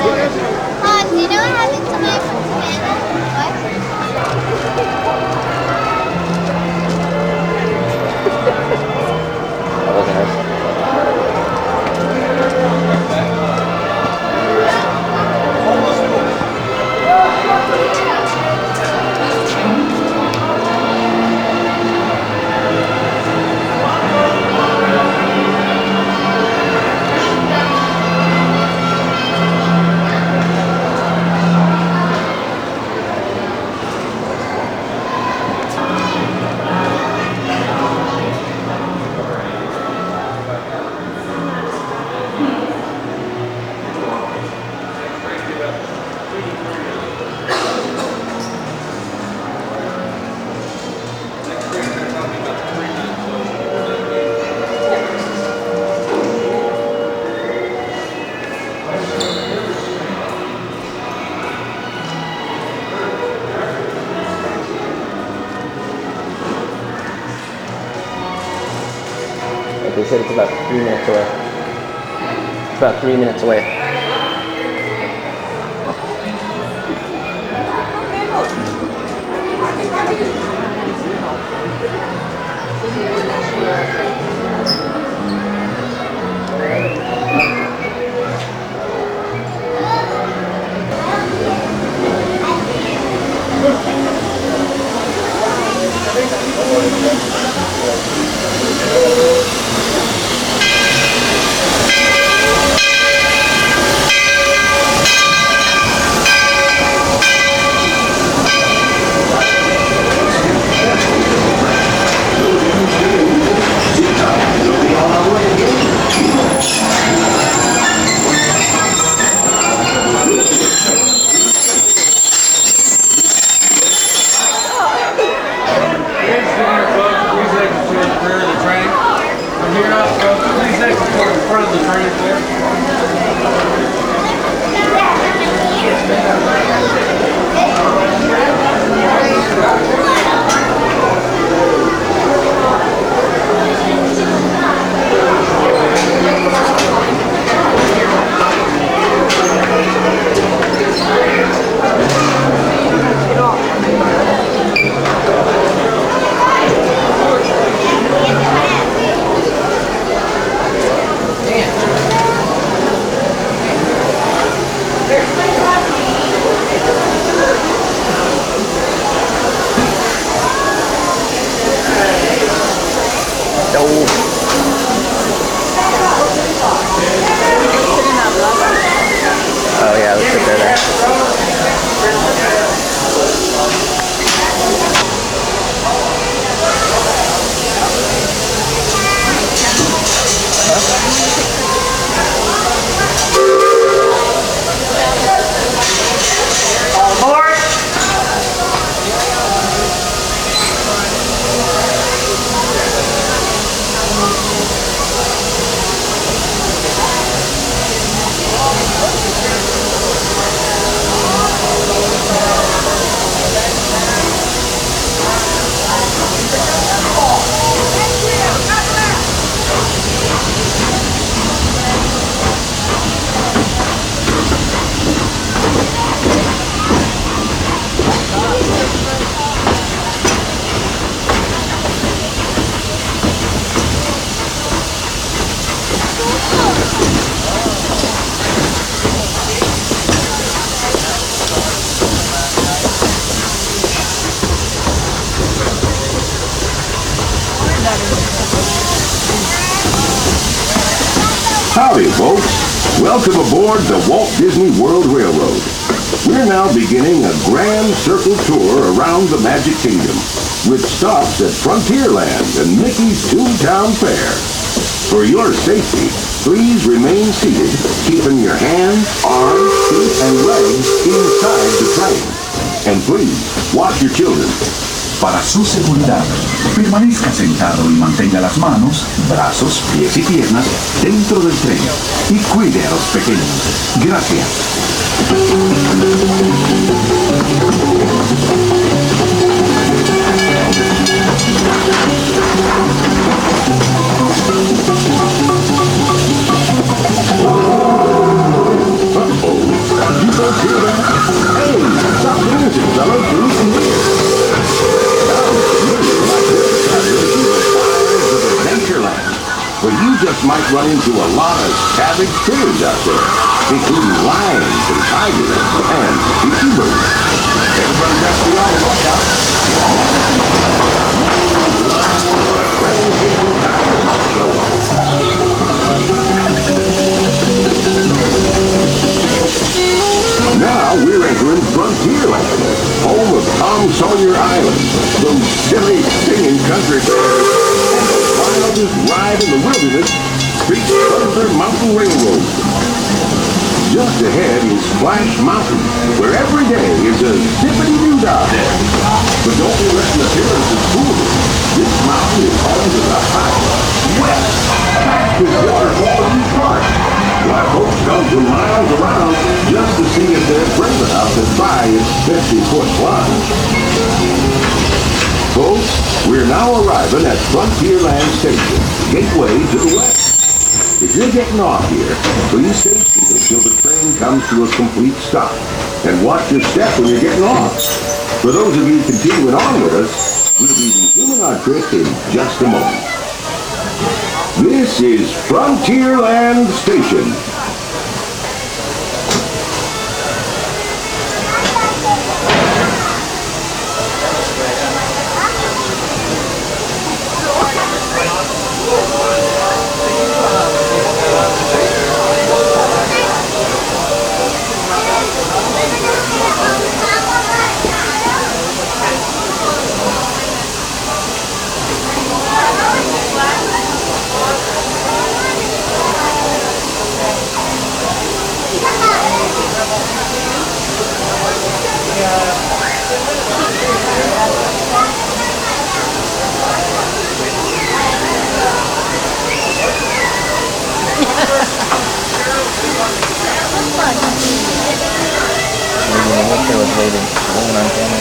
Do you know what happened to my banana? That was nice. They said it's about 3 minutes away. It's about 3 minutes away. Oh yeah, let's sit there. Howdy, folks. Welcome aboard the Walt Disney World Railroad. We're now beginning a grand circle tour around the Magic Kingdom, with stops at Frontierland and Mickey's Toontown Fair. For your safety, please remain seated, keeping your hands, arms, feet, and legs inside the train. And please, watch your children. Para su seguridad, permanezca sentado y mantenga las manos, brazos, pies y piernas dentro del tren y cuide a los pequeños. Gracias. Hear that? Hey, stop the music, fellas, so we can hear. Sounds familiar, like this traveler through the wilds of Adventureland. But you just might run into a lot of savage critters out there, including lions and tigers and beaky birds. Everybody got to be on the lookout. Now we're entering Frontierland, home of Tom Sawyer Island, those silly singing country bears, and the wildest ride in the wilderness, Street Thunder Mountain Railroad. Just ahead is Splash Mountain, where every day is a zippity-doo-dah day. But don't be letting appearances fool you. This mountain is home to the hot, wet, fastest water quality park. Why folks come from miles around just to see if they're brave enough to try its 50-foot plunge. Folks, we're now arriving at Frontierland Station, gateway to the west. If you're getting off here, please stay seated till the train comes to a complete stop. And watch your step when you're getting off. For those of you continuing on with us, we'll be resuming our trip in just a moment. This is Frontierland Station. Waiting. Hold on, camera.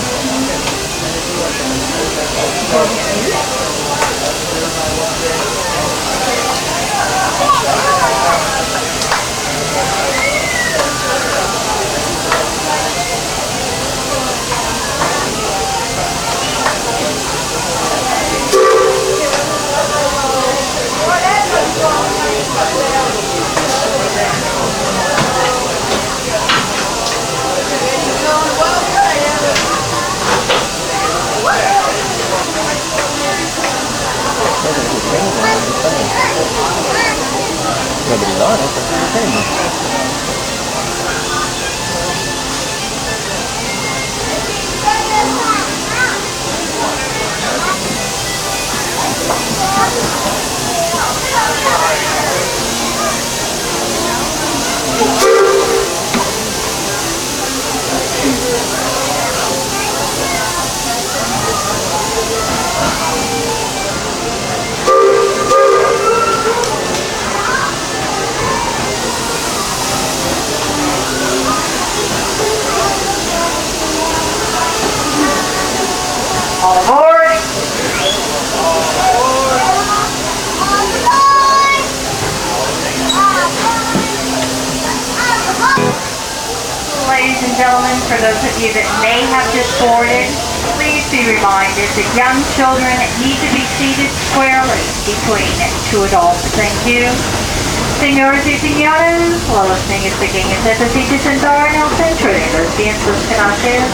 Nobody's on it, that's entertainment. All aboard! Ladies and gentlemen, for those of you that may have just boarded, please be reminded that young children need to be seated squarely between two adults. Thank you. Señores y señores, los niños pequeños necesitan sentar en el centro de los asientos. Gracias.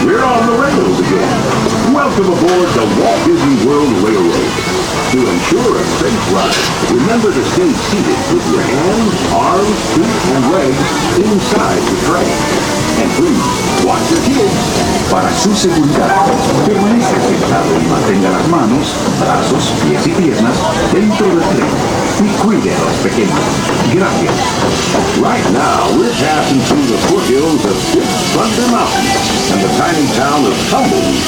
We're on the rails again. Welcome aboard the Walt Disney World Railroad. To ensure a safe ride, remember to stay seated with your hands, arms, feet, and legs inside the train. And please, watch your kids. Para su seguridad, permanezca sentado y mantenga las manos, brazos, pies y piernas dentro del tren. Y cuide a los pequeños. Gracias. Right now, we're passing through the foothills of Big Thunder Mountain and the tiny town of Tumbleweed.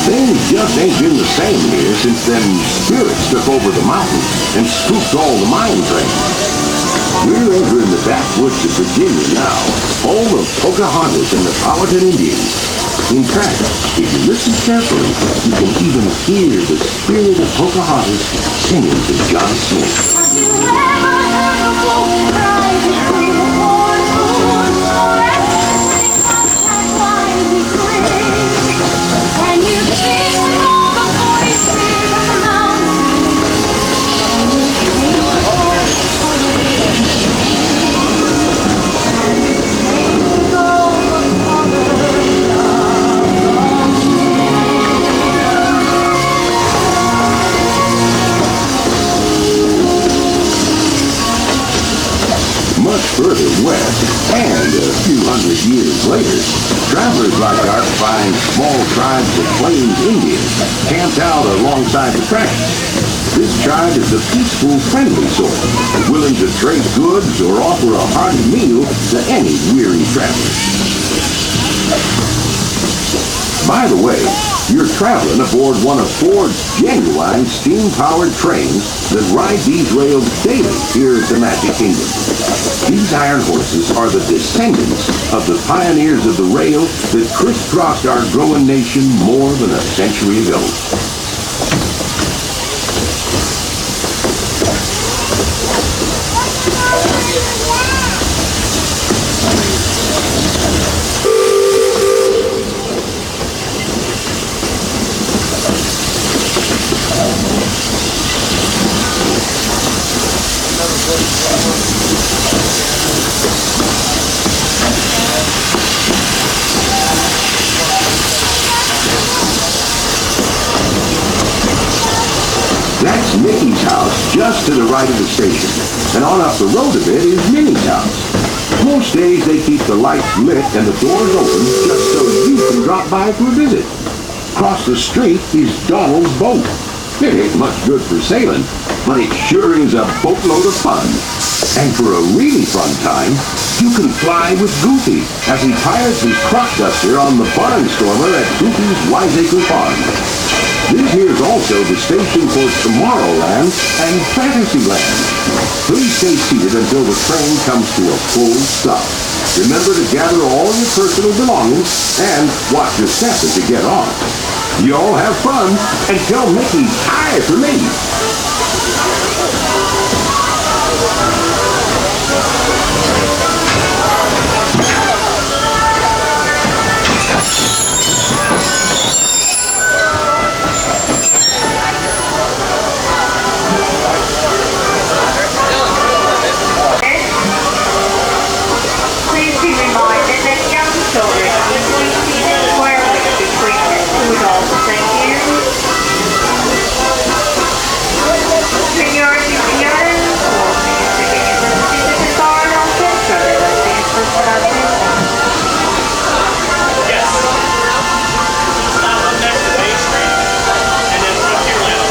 Things just ain't been the same here since them spirits took over the mountain and scooped all the mine trains. We're entering the backwoods of Virginia now, home of Pocahontas and the Powhatan Indians. In fact, if you listen carefully, you can even hear the spirit of Pocahontas singing to John Smith. Much further west, and a few hundred years later, travelers like us find small tribes of Plains Indians camped out alongside the tracks. This tribe is a peaceful, friendly sort, willing to trade goods or offer a hearty meal to any weary traveler. By the way, you're traveling aboard one of Ford's genuine steam-powered trains that ride these rails daily here at the Magic Kingdom. These iron horses are the descendants of the pioneers of the rail that crisscrossed our growing nation more than a century ago. That's Mickey's house just to the right of the station, and on up the road a bit is Minnie's house. Most days they keep the lights lit and the doors open just so you can drop by for a visit. Across the street is Donald's boat. It ain't much good for sailing, but it sure is a boatload of fun. And for a really fun time, you can fly with Goofy as he pilots his crop duster on the barnstormer at Goofy's Wiseacre Farm. This here's also the station for Tomorrowland and Fantasyland. Please stay seated until the train comes to a full stop. Remember to gather all your personal belongings and watch your step as you get off. You all have fun and tell Mickey hi for me. Please be reminded that young children need to be seated squarely between two adults. Thank you. Señoras y señores, por mis pequeños assistentes que estaban al centro de las instalaciones. Yes. Stop up next to Bay Street, and then Frontierland.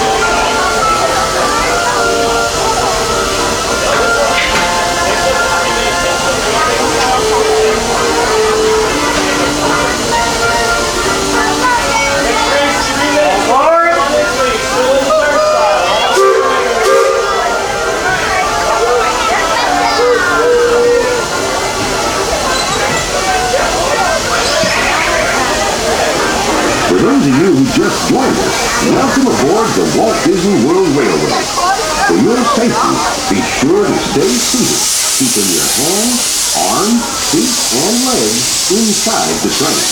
For those of you who just joined us, welcome aboard the Walt Disney World Railroad. For your safety, be sure to stay seated, keeping your hands, arms, feet, and legs inside the train.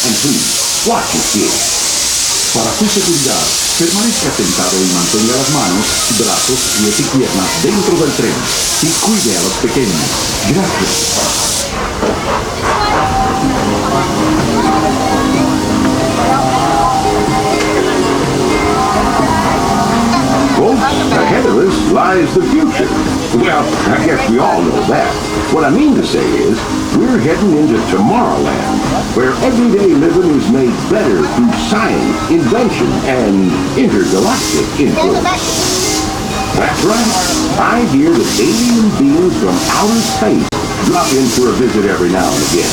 And please, watch your kids. Para tu seguridad, permanezca sentado y mantenga las manos, brazos, pies y piernas dentro del tren y cuide a los pequeños. Gracias. Folks, ahead of us lies the future. Well, I guess we all know that. What I mean to say is, we're heading into Tomorrowland, where everyday living is made better through science, invention, and intergalactic influence. That's right. I hear that alien beings from outer space drop in for a visit every now and again.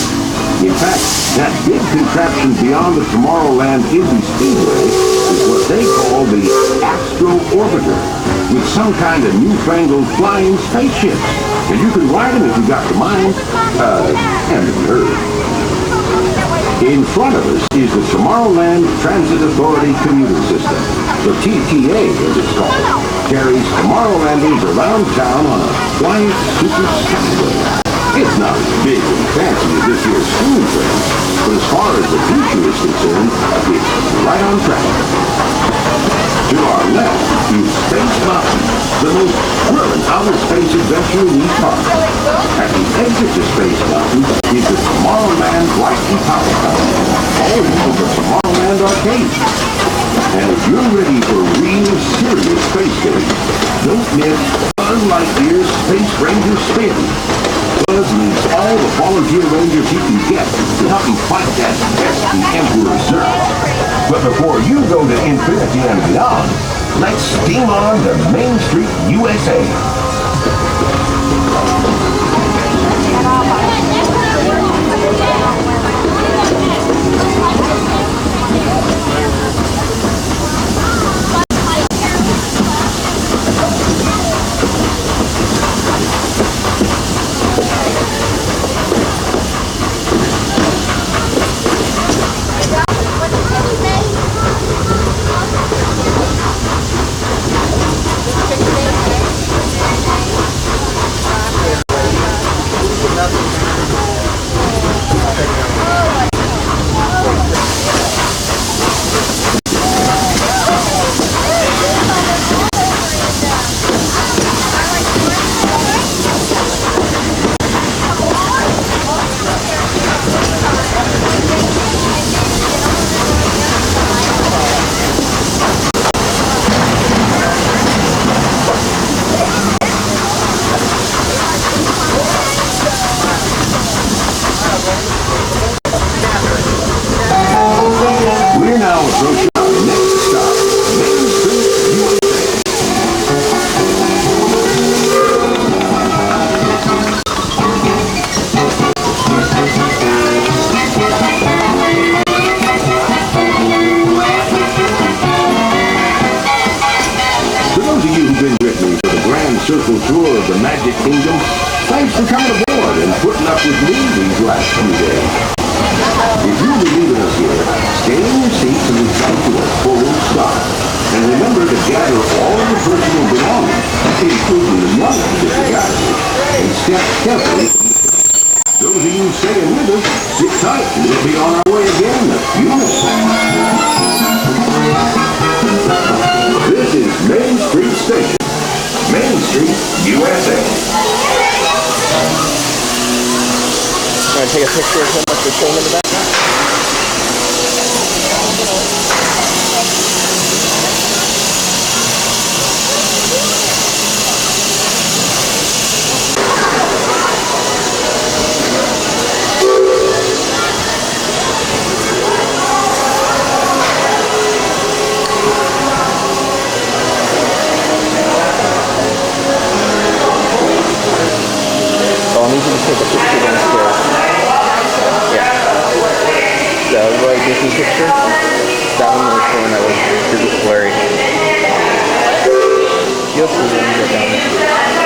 In fact, that big contraption beyond the Tomorrowland Disney Speedway is what they call the Astro Orbiter, with some kind of newfangled flying spaceship. And you can ride them if you got the mind, and the nerve. In front of us is the Tomorrowland Transit Authority commuter system. The TTA, as it's called, carries Tomorrowlanders around town on a quiet super speedway. It's not as big and fancy as this year's school train, but as far as the future is concerned, it's right on track. To our left is Space Mountain, the most thrilling outer space adventure in East Park. At the exit to Space Mountain is the Tomorrowland Light and Power Tower, home of the Tomorrowland Arcade. And if you're ready for real serious space getting, don't miss Buzz Lightyear's Space Ranger Spin. Buzz needs all the volunteer rangers he can get to help him fight that pesky Emperor Zurg. But before you go to infinity and beyond, let's steam on to Main Street, USA. We're now approaching our next stop, Main Street, USA. For those of you who've been with me for the Grand Circle Tour of the Magic Kingdom, thanks for coming aboard and putting up with me these last few days. If you'll be leaving us here, stay in your seats and come to a full stop. And remember to gather all your personal belongings, including the youngest if you got it, and step carefully from the train. Those of you staying with us, sit tight. We'll be on our way again in a few minutes. This is Main Street Station. Main Street, USA. Want to take a picture of him with the train in the back? So I need you to take a picture downstairs. Yeah. The Roy Disney picture. That one was the one that was blurry. You'll see when you get down there.